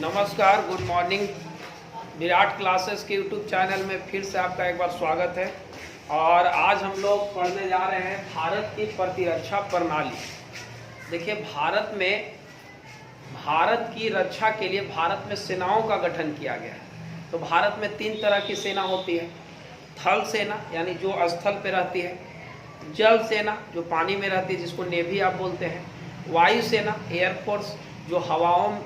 नमस्कार, good morning. Virat classes के YouTube channel में फिर से आपका एक बार स्वागत है। और आज हम लोग पढ़ने जा रहे हैं भारत की प्रतिरक्षा प्रणाली। देखिए, भारत की रक्षा के लिए भारत में सेनाओं का गठन किया गया है। तो भारत में 3 तरह की सेना होती है। थल सेना यानी जो स्थल पे रहती है, जल सेना जो पानी में रहती है जिसको नेवी आप बोलते हैं, वायु सेना एयरफोर्स जो हवाओं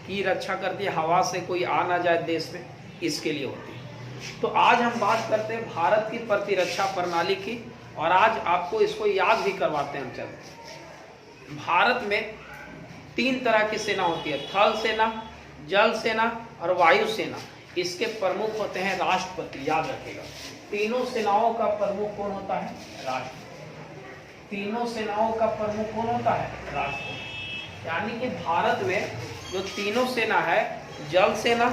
की रक्षा करती है, हवा से कोई आ ना जाए देश में, इसके लिए होती है। तो आज हम बात करते हैं भारत की प्रतिरक्षा प्रणाली की, और आज आपको इसको याद भी करवाते हैं। चलते, भारत में 3 तरह की सेना होती है, थल सेना, जल सेना और वायु सेना। इसके प्रमुख होते हैं राष्ट्रपति। याद रखिएगा, तीनों सेनाओं का प्रमुख कौन होता है? राष्ट्रपति। तीनों सेनाओं का प्रमुख कौन होता है? राष्ट्रपति। यानी कि भारत में जो तीनों सेना है, जल सेना,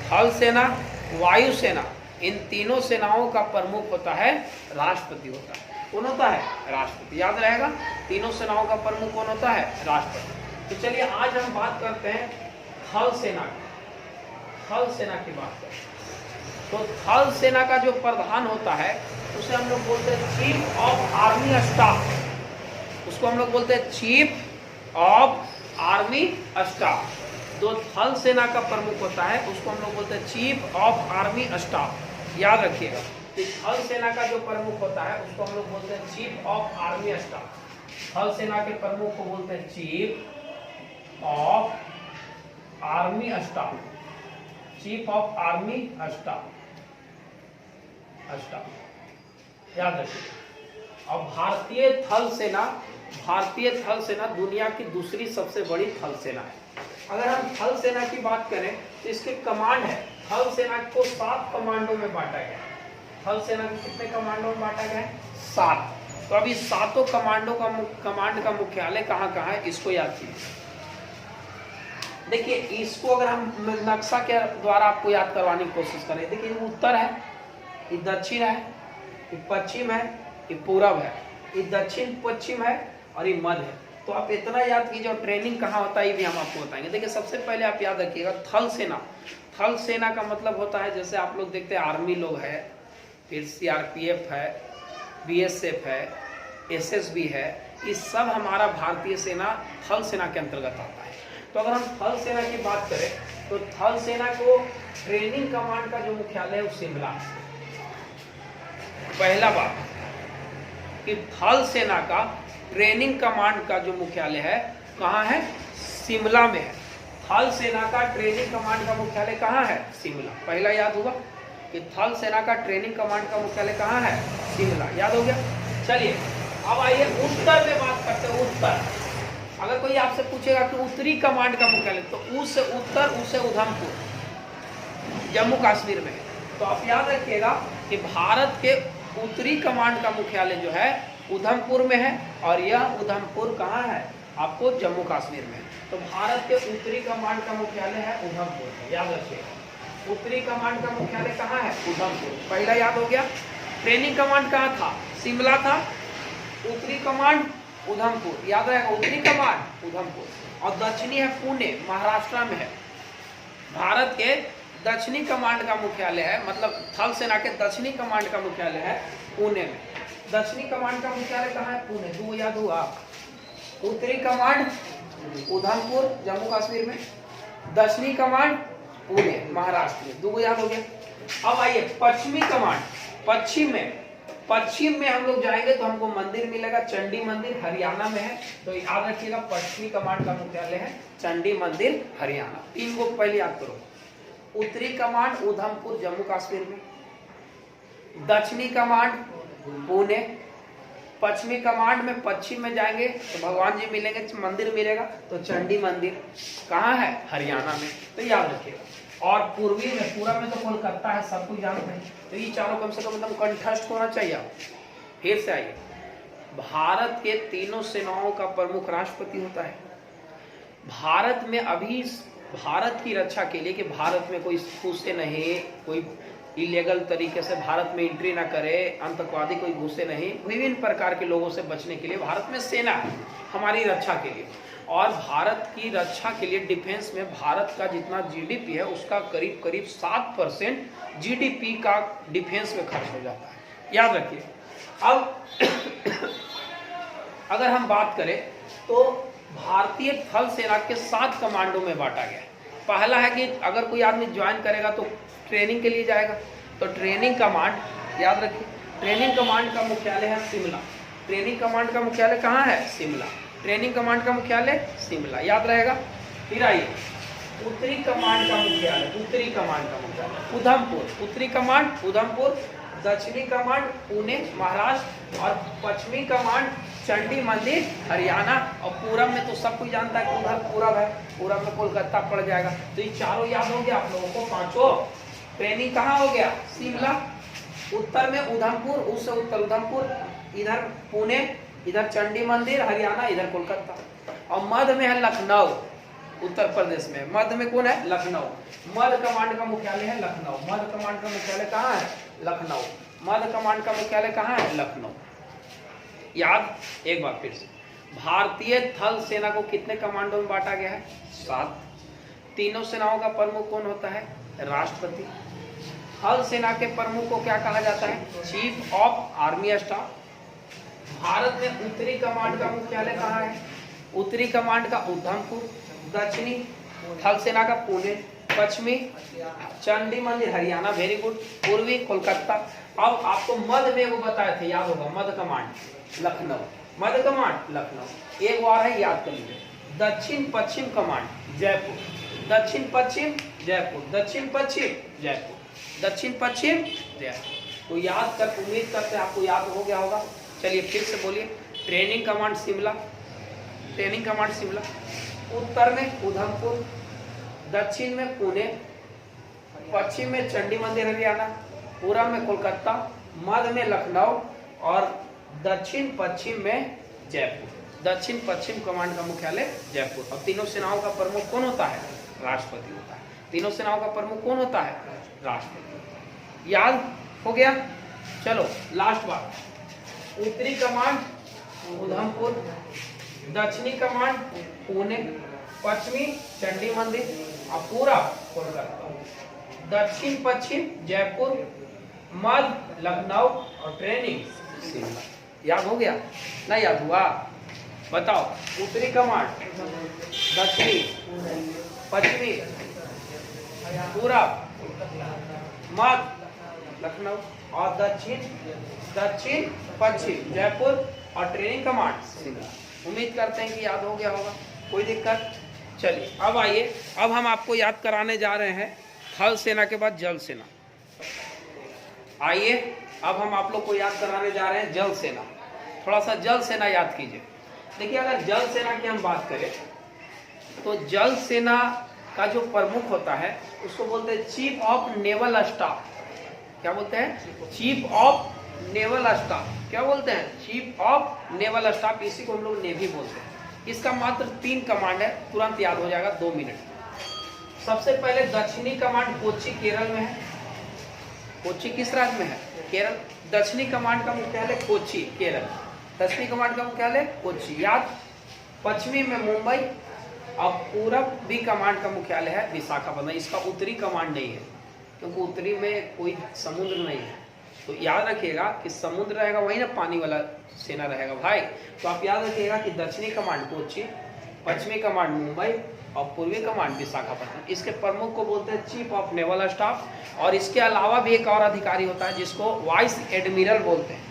थल सेना, वायु सेना, इन तीनों सेनाओं का प्रमुख होता है राष्ट्रपति होता है। कौन होता है? राष्ट्रपति। याद रहेगा, तीनों सेनाओं का प्रमुख कौन होता है? राष्ट्रपति। तो चलिए आज हम बात करते हैं थल सेना की। थल सेना की बात करते हैं। तो थल सेना का जो प्रधान होता है उसे हम लोग बोलते हैं चीफ ऑफ आर्मी स्टाफ। उसको हम लोग बोलते हैं चीफ ऑफ आर्मी स्टाफ। जो थल सेना का प्रमुख होता है उसको हम लोग बोलते हैं चीफ ऑफ आर्मी स्टाफ। याद रखिएगा, थल सेना का जो प्रमुख होता है उसको हम लोग बोलते हैं चीफ ऑफ आर्मी स्टाफ। थल सेना के प्रमुख को बोलते हैं chief of army staff. Chief of army staff. याद रखिएगा। और भारतीय थल सेना दुनिया की दूसरी सबसे बड़ी थल सेना है। अगर हम थल सेना की बात करें तो इसके कमांड है, थल सेना को 7 कमांडों में बांटा गया है। थल सेना को कितने कमांडों में बांटा गया है? 7। तो अभी 7 कमांडों का कमांड का मुख्यालय कहाँ कहाँ है, इसको याद कीजिए। देखिए, इसको अगर हम नक्शा के द्वारा आपको याद करवाने की कोशिश करें, देखिए ये उत्तर है, ये दक्षिण है, ये पश्चिम है, ये पूरब है, ये दक्षिण पश्चिम है और ये मध्य है। तो आप इतना याद कीजिए। और ट्रेनिंग कहाँ होता है ये भी हम आपको बताएंगे। देखिए, सबसे पहले आप याद रखिएगा थल सेना। थल सेना का मतलब होता है, जैसे आप लोग देखते हैं आर्मी लोग है, फिर CRPF है, BSF है, SSB है, ये सब हमारा भारतीय सेना थल सेना के अंतर्गत आता है। तो अगर हम थल सेना की बात करें तो थल सेना को ट्रेनिंग कमांड का जो मुख्यालय है वो शिमला है। पहला बात कि थल सेना का ट्रेनिंग कमांड का जो मुख्यालय है कहाँ है? शिमला में है। थल सेना का ट्रेनिंग कमांड का मुख्यालय कहाँ है? शिमला। पहला याद होगा कि थल सेना का ट्रेनिंग कमांड का मुख्यालय कहाँ है? शिमला। याद हो गया। चलिए अब आइए उत्तर में बात करते हैं। उत्तर, अगर कोई आपसे पूछेगा कि उत्तरी कमांड का मुख्यालय, तो उससे उत्तर, उससे उधमपुर, जम्मू कश्मीर में है। तो आप याद रखिएगा कि भारत के उत्तरी कमांड का मुख्यालय जो है उधमपुर में है, और यह उधमपुर कहाँ है? आपको जम्मू कश्मीर में है। तो भारत के उत्तरी कमांड का मुख्यालय है उधमपुर में। याद रखिएगा, उत्तरी कमांड का मुख्यालय कहाँ है? उधमपुर। पहला याद हो गया। ट्रेनिंग कमांड कहाँ था? शिमला था। उत्तरी कमांड उधमपुर। याद रहेगा, उत्तरी कमांड उधमपुर। और दक्षिणी है पुणे, महाराष्ट्र में है। भारत के दक्षिणी कमांड का मुख्यालय है, मतलब थल सेना के दक्षिणी कमांड का मुख्यालय है पुणे में। दक्षिणी कमांड का मुख्यालय कहाँ है? पुणे। 2 याद हुआ। उत्तरी कमांड उधमपुर जम्मू कश्मीर में, दक्षिणी कमांड पुणे महाराष्ट्र में। 2 याद हो गया। अब आइए पश्चिमी कमांड। पश्चिम में हम लोग जाएंगे तो हमको मंदिर मिलेगा, चंडी मंदिर, हरियाणा में है। तो याद रखिएगा, पश्चिमी कमांड का मुख्यालय है चंडी मंदिर, हरियाणा। 3 को पहले याद करो। उत्तरी कमांड उधमपुर जम्मू कश्मीर में, दक्षिणी कमांड पुणे, पश्चिमी कमांड में पश्चिम में जाएंगे तो भगवान जी मिलेंगे, मंदिर मिलेगा, तो चंडी मंदिर कहाँ है? हरियाणा में। तो याद रखिएगा। और पूर्वी में, पूरब में तो कोलकाता है, सब कुछ जानते हैं। तो ये चारों कम से कम एकदम कंठस्थ होना चाहिए। फिर से आइए, भारत के तीनों सेनाओं का प्रमुख राष्ट्रपति होता है। भारत में अभी भारत की रक्षा के लिए कि भारत में कोई घुसे नहीं, कोई इलीगल तरीके से भारत में एंट्री ना करे, आतंकवादी कोई घुसे नहीं, विभिन्न प्रकार के लोगों से बचने के लिए भारत में सेना है हमारी रक्षा के लिए। और भारत की रक्षा के लिए डिफेंस में भारत का जितना जीडीपी है उसका करीब करीब 7% जीडीपी का डिफेंस में खर्च हो जाता है, याद रखिए। अब अगर हम बात करें तो भारतीय थल सेना के 7 कमांडों में बांटा गया है। पहला है कि अगर कोई आदमी ज्वाइन करेगा तो ट्रेनिंग के लिए जाएगा, तो ट्रेनिंग कमांड, याद रखिए ट्रेनिंग कमांड का मुख्यालय है शिमला। ट्रेनिंग कमांड का मुख्यालय कहाँ है? शिमला। ट्रेनिंग कमांड का मुख्यालय शिमला, याद रहेगा। फिर आइए उत्तरी कमांड का मुख्यालय, उत्तरी कमांड का मुख्यालय उधमपुर। उत्तरी कमांड उधमपुर, दक्षिणी कमांड पुणे महाराष्ट्र, और पश्चिमी कमांड चंडी मंदिर हरियाणा, और पूरब में तो सब कोई जानता है कि उधर पूरब है, पूरब में कोलकाता पड़ जाएगा। तो ये चारों याद हो गया आप लोगों को, पांचों। ट्रेनिंग कहाँ हो गया? शिमला। उत्तर में उधमपुर, उससे उत्तर उधमपुर, इधर पुणे, इधर चंडी मंदिर हरियाणा, इधर कोलकाता। और मध्य में है लखनऊ, उत्तर प्रदेश में। मध्य में कौन है? लखनऊ। मध्य कमांड का मुख्यालय है लखनऊ। मध्य कमांड का मुख्यालय कहाँ है? लखनऊ। मध्य कमांड का मुख्यालय कहाँ है? लखनऊ। याद एक बार फिर से, भारतीय थल सेना को कितने कमांडों में बांटा गया है? 7। तीनों सेनाओं का प्रमुख कौन होता है? राष्ट्रपति। थल सेना के प्रमुख को क्या कहा जाता है? Chief of army staff. Bharat में उत्तरी कमांड का मुख्यालय कहाँ है? उत्तरी कमांड का उधमपुर, दक्षिणी थल सेना का पुणे, पश्चिमी चंडी मंदिर हरियाणा, वेरी गुड, पूर्वी कोलकाता। अब आपको मध्य में वो बताए थे, याद होगा, मध्य कमांड लखनऊ। मध्य कमांड लखनऊ। एक बार है, याद कर लीजिए। दक्षिण पश्चिम कमांड जयपुर। दक्षिण पश्चिम जयपुर, दक्षिण पश्चिम जयपुर, दक्षिण पश्चिम जयपुर। तो याद कर, उम्मीद करते हैं आपको याद हो गया होगा। चलिए फिर से बोलिए। Training command Shimla, training command Shimla. उत्तर में उधमपुर, दक्षिण में पुणे, पश्चिम में चंडी मंदिर हरियाणा, पूरब में कोलकाता, मध्य में लखनऊ, और दक्षिण पश्चिम में जयपुर। दक्षिण पश्चिम कमांड का मुख्यालय जयपुर। और तीनों सेनाओं का प्रमुख कौन होता है? राष्ट्रपति होता है। तीनों सेनाओं का प्रमुख कौन होता है? राष्ट्रपति। याद हो गया? चलो लास्ट बार। उत्तरी कमांड उधमपुर, दक्षिणी कमांड पुणे, पश्चिमी चंडी मंदिर और पूरब कोलकाता, दक्षिण पश्चिम जयपुर, मध्य लखनऊ और ट्रेनिंग शिमला। याद हो गया? नहीं याद हुआ? बताओ। उत्तरी कमांड, दक्षिणी, पश्चिमी, पूरब, मध्य लखनऊ और दक्षिण पश्चिम जयपुर और ट्रेनिंग कमांड शिमला। उम्मीद करते हैं कि याद हो गया होगा। कोई दिक्कत? चलिए अब आइए, अब हम आपको याद कराने जा रहे हैं थल सेना के बाद जल सेना। आइए अब हम आप लोग को याद कराने जा रहे हैं जल सेना। थोड़ा सा जल सेना याद कीजिए। देखिए अगर जल सेना की हम बात करें तो जल सेना का जो प्रमुख होता है उसको बोलते हैं चीफ ऑफ नेवल स्टाफ। क्या बोलते हैं? Chief of naval staff. क्या बोलते हैं? Chief of naval staff. इसी को हम लोग नेवी बोलते हैं। इसका मात्र 3 कमांड है, तुरंत याद हो जाएगा 2 मिनट। सबसे पहले दक्षिणी कमांड कोच्चि केरल में है। कोच्चि किस राज्य में है? केरल। दक्षिणी कमांड का मुख्यालय कोच्चि केरल। दक्षिणी कमांड का मुख्यालय कोच्चि, याद। पश्चिमी में मुंबई और पूरबी कमांड का मुख्यालय है विशाखापट्टनम। इसका उत्तरी कमांड नहीं है क्योंकि उत्तरी में कोई समुद्र नहीं है। तो याद रखिएगा कि समुद्र रहेगा वही ना पानी वाला सेना रहेगा भाई। तो आप याद रखिएगा कि दक्षिणी कमांड कोच्चि, पश्चिमी कमांड मुंबई और पूर्वी कमांड विशाखापट्टनम। इसके प्रमुख को बोलते हैं चीफ ऑफ नेवल स्टाफ। और इसके अलावा भी एक और अधिकारी होता है जिसको वाइस एडमिरल बोलते हैं।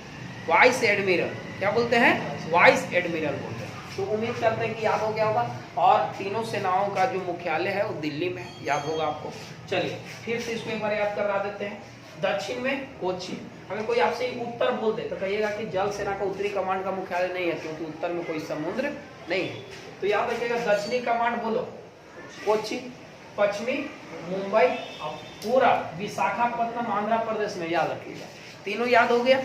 Vice admiral. क्या बोलते हैं? वाइस एडमिरल बोलते हैं। तो उम्मीद करते हैं कि याद हो गया होगा। और तीनों सेनाओं का जो मुख्यालय है वो दिल्ली में है, याद होगा आपको। चलिए फिर से इसको एक बार याद करा देते हैं। दक्षिण में कोच्चि। अगर कोई आपसे उत्तर बोल दे तो कहिएगा कि जल सेना का उत्तरी कमांड का मुख्यालय नहीं है क्योंकि उत्तर में कोई समुद्र नहीं है। तो याद रखिएगा दक्षिणी कमांड बोलो कोच्चि, पश्चिमी मुंबई और पूरा विशाखापट्टनम आंध्र प्रदेश में, याद रखिएगा। तीनों याद हो गया।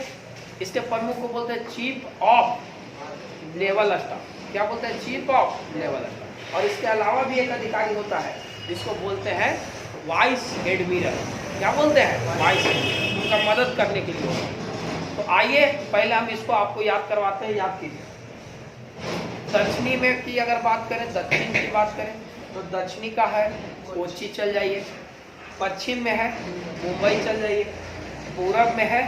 इसके प्रमुख को बोलते हैं चीफ ऑफ नेवल स्टाफ। क्या बोलते हैं? Chief of naval staff. और इसके अलावा भी एक अधिकारी होता है जिसको बोलते हैं वाइस एडमिरल। क्या बोलते हैं? Vice admiral. उनका मदद करने के लिए। तो आइए पहले हम इसको आपको याद करवाते हैं। याद कीजिए। दक्षिणी में की अगर बात करें, दक्षिण की बात करें तो दक्षिणी का है कोच्चि चल जाइए, पश्चिम में है मुंबई चल जाइए, पूरब में है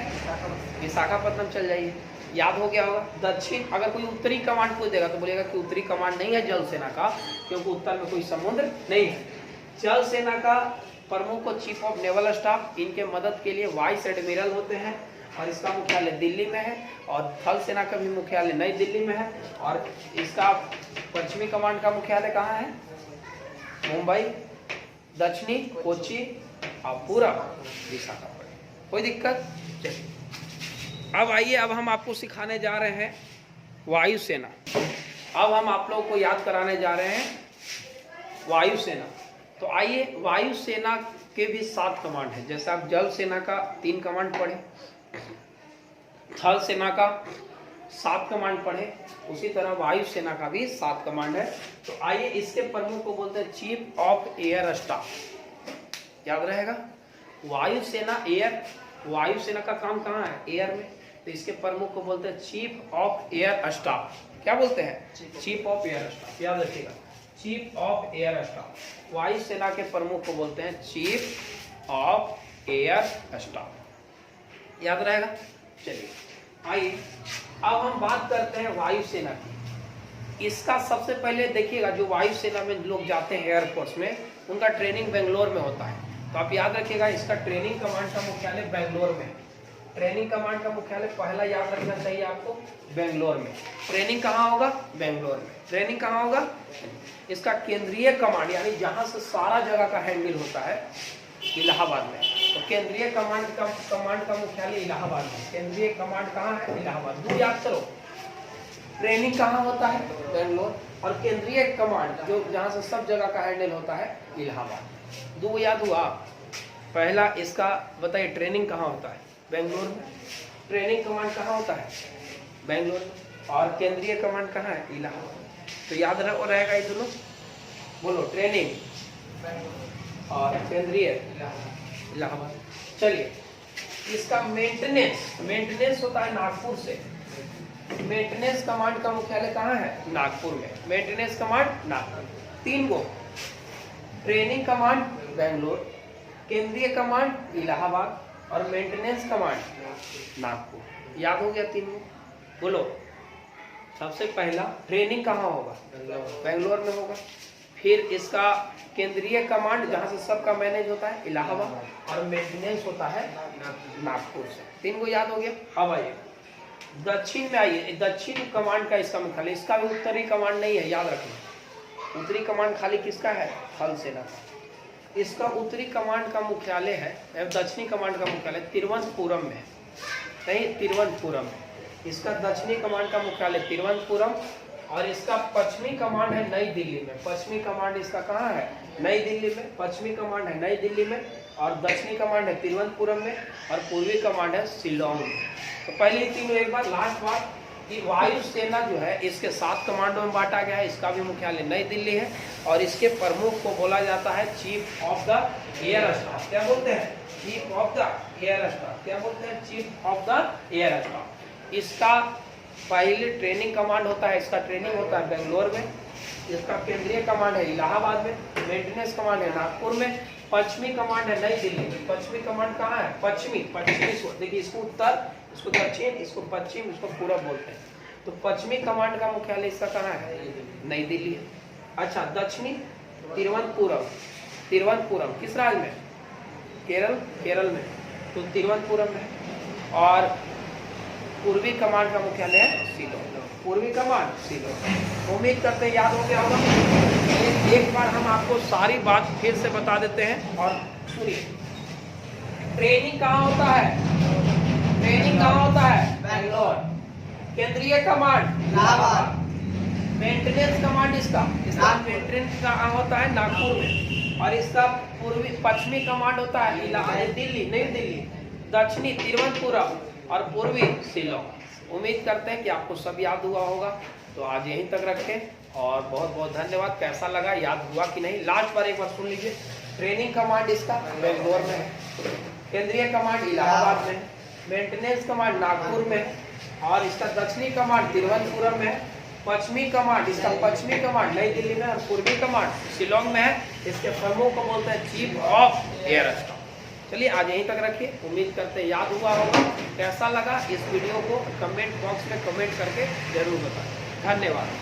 विशाखापट्टनम चल जाइए। याद हो गया होगा। दक्षिण अगर कोई उत्तरी कमांड पूछ देगा तो बोलेगा कि उत्तरी कमांड नहीं है जल सेना का, क्योंकि उत्तर में कोई समुद्र नहीं है। जल सेना का प्रमुख को चीफ ऑफ नेवल स्टाफ, इनके मदद के लिए वाइस एडमिरल होते हैं और इसका मुख्यालय दिल्ली में है। और थल सेना का भी मुख्यालय नई दिल्ली में है। और इसका पश्चिमी कमांड का मुख्यालय कहाँ है? मुंबई, दक्षिणी कोच्चि और पूरब विशाखापट्टनम। कोई दिक्कत? चलिए अब आइए, अब हम आपको सिखाने जा रहे हैं वायुसेना। अब हम आप लोगों को याद कराने जा रहे हैं वायुसेना। तो आइए, वायुसेना के भी 7 कमांड है। जैसे आप जल सेना का 3 कमांड पढ़े, थल सेना का 7 कमांड पढ़े, उसी तरह वायुसेना का भी 7 कमांड है। तो आइए, इसके प्रमुख को बोलते हैं चीफ ऑफ एयर स्टाफ। याद रहेगा, वायुसेना एयर, वायुसेना का काम कहाँ है? एयर में। तो इसके प्रमुख को बोलते हैं चीफ ऑफ एयर स्टाफ। क्या बोलते हैं? Chief of air staff. याद रखिएगा, चीफ ऑफ एयर स्टाफ। वायुसेना के प्रमुख को बोलते हैं चीफ ऑफ एयर स्टाफ। याद रहेगा। चलिए आइए, अब हम बात करते हैं वायुसेना की। इसका सबसे पहले देखिएगा, जो वायुसेना में लोग जाते हैं एयरफोर्स में, उनका ट्रेनिंग बेंगलोर में होता है। तो आप याद रखिएगा, इसका ट्रेनिंग कमांड का मुख्यालय बेंगलोर में है। ट्रेनिंग कमांड का मुख्यालय पहला याद रखना चाहिए आपको, बेंगलोर में। ट्रेनिंग कहाँ होगा? बेंगलोर में। ट्रेनिंग कहाँ होगा? इसका केंद्रीय कमांड, यानी जहां से सारा जगह का हैंडल होता है, इलाहाबाद में। तो केंद्रीय कमांड का मुख्यालय इलाहाबाद में। केंद्रीय कमांड कहाँ है? इलाहाबाद। दो याद करो, ट्रेनिंग कहाँ होता है? बेंगलोर। और केंद्रीय कमांड जो जहां से सब जगह का हैंडल होता है, इलाहाबाद। दो याद हुआ। पहला इसका बताइए, ट्रेनिंग कहाँ होता है? बेंगलोर में। ट्रेनिंग कमांड कहाँ होता है? बेंगलोर में। और केंद्रीय कमांड कहाँ है? इलाहाबाद। तो याद रहेगा ये दोनों। बोलो, ट्रेनिंग और केंद्रीय इलाहाबाद। चलिए, इसका मेंटेनेंस होता है नागपुर से। मेंटेनेंस कमांड का मुख्यालय कहाँ है? नागपुर में। Maintenance command Nagpur. 3 गो, ट्रेनिंग कमांड बेंगलोर, केंद्रीय कमांड इलाहाबाद और मेंटेनेंस कमांड नागपुर। याद हो गया 3 गो। बोलो, सबसे पहला ट्रेनिंग कहाँ होगा? बेंगलोर में होगा। फिर इसका केंद्रीय कमांड जहां से सबका मैनेज होता है, इलाहाबाद, और मेंटेनेंस होता है नागपुर से। 3 को याद हो गया। अब आइए दक्षिण में। आइए, दक्षिण कमांड का इसका मुख्यालय, इसका भी उत्तरी कमांड नहीं है, याद रखना। उत्तरी कमांड खाली किसका है? थल सेना का। इसका उत्तरी कमांड का मुख्यालय है, दक्षिणी कमांड का मुख्यालय तिरुवनंतपुरम में है। नहीं, तिरुवनंतपुरम। इसका दक्षिणी कमांड का मुख्यालय तिरुवनंतपुरम और इसका पश्चिमी कमांड है नई दिल्ली में। पश्चिमी कमांड इसका कहाँ है? नई दिल्ली में। पश्चिमी कमांड है नई दिल्ली में और दक्षिणी कमांड है तिरुवनंतपुरम में और पूर्वी कमांड है शिलोंग में। तो पहले 3 एक बार, लास्ट बात कि वायुसेना जो है इसके 7 कमांडों में बांटा गया है। इसका भी मुख्यालय नई दिल्ली है और इसके प्रमुख को बोला जाता है chief of the air staff. क्या बोलते हैं? Chief of the air staff. क्या बोलते हैं? Chief of the air staff. इसका पहले ट्रेनिंग कमांड होता है, इसका ट्रेनिंग होता है बेंगलोर में। इसका केंद्रीय कमांड है इलाहाबाद में। मेंटेनेंस कमांड है नागपुर में। पश्चिमी कमांड है नई दिल्ली में। पश्चिमी कमांड कहाँ है? पश्चिमी। देखिए, इसको उत्तर, इसको दक्षिण, इसको पश्चिम, इसको पूरब बोलते हैं। तो पश्चिमी कमांड का मुख्यालय इसका कहाँ है? नई दिल्ली है। अच्छा, दक्षिणी तिरुवनंतपुरम किस राज्य में? केरल में। तो तिरुवनंतपुरम में। और पूर्वी कमांड का मुख्यालय है शिलोंग। पूर्वी कमांड शिलोंग। उम्मीद करते हैं याद हो गया होगा। एक बार हम आपको सारी बात फिर से बता देते हैं और सुनिए। ट्रेनिंग कहाँ होता है? ट्रेनिंग कहाँ होता है? बेंगलोर। केंद्रीय कमांड इलाहाबाद। मेंटेनेंस कमांड इसका मेंटेनेंस कहाँ होता है? नागपुर में। और इसका पश्चिमी कमांड होता है दिल्ली, नई दिल्ली। दक्षिणी तिरुवनंतपुरम और पूर्वी शिलोंग। उम्मीद करते हैं कि आपको सब याद हुआ होगा। तो आज यहीं तक रखें और बहुत बहुत धन्यवाद। कैसा लगा, याद हुआ कि नहीं? लास्ट बार एक बार सुन लीजिए। ट्रेनिंग कमांड इसका बेंगलोर में है, केंद्रीय कमांड इलाहाबाद में, मेंटेनेंस कमांड नागपुर में और इसका दक्षिणी कमांड तिरुवनंतपुरम में पश्चिमी कमांड, इसका पश्चिमी कमांड नई दिल्ली में और पूर्वी कमांड शिलोंग में है। इसके प्रमुख को बोलते हैं चीफ ऑफ एयर स्टाफ। चलिए आज यहीं तक रखिए, उम्मीद करते हैं याद हुआ होगा। कैसा लगा इस वीडियो को कमेंट बॉक्स में कमेंट करके जरूर बताएं। धन्यवाद।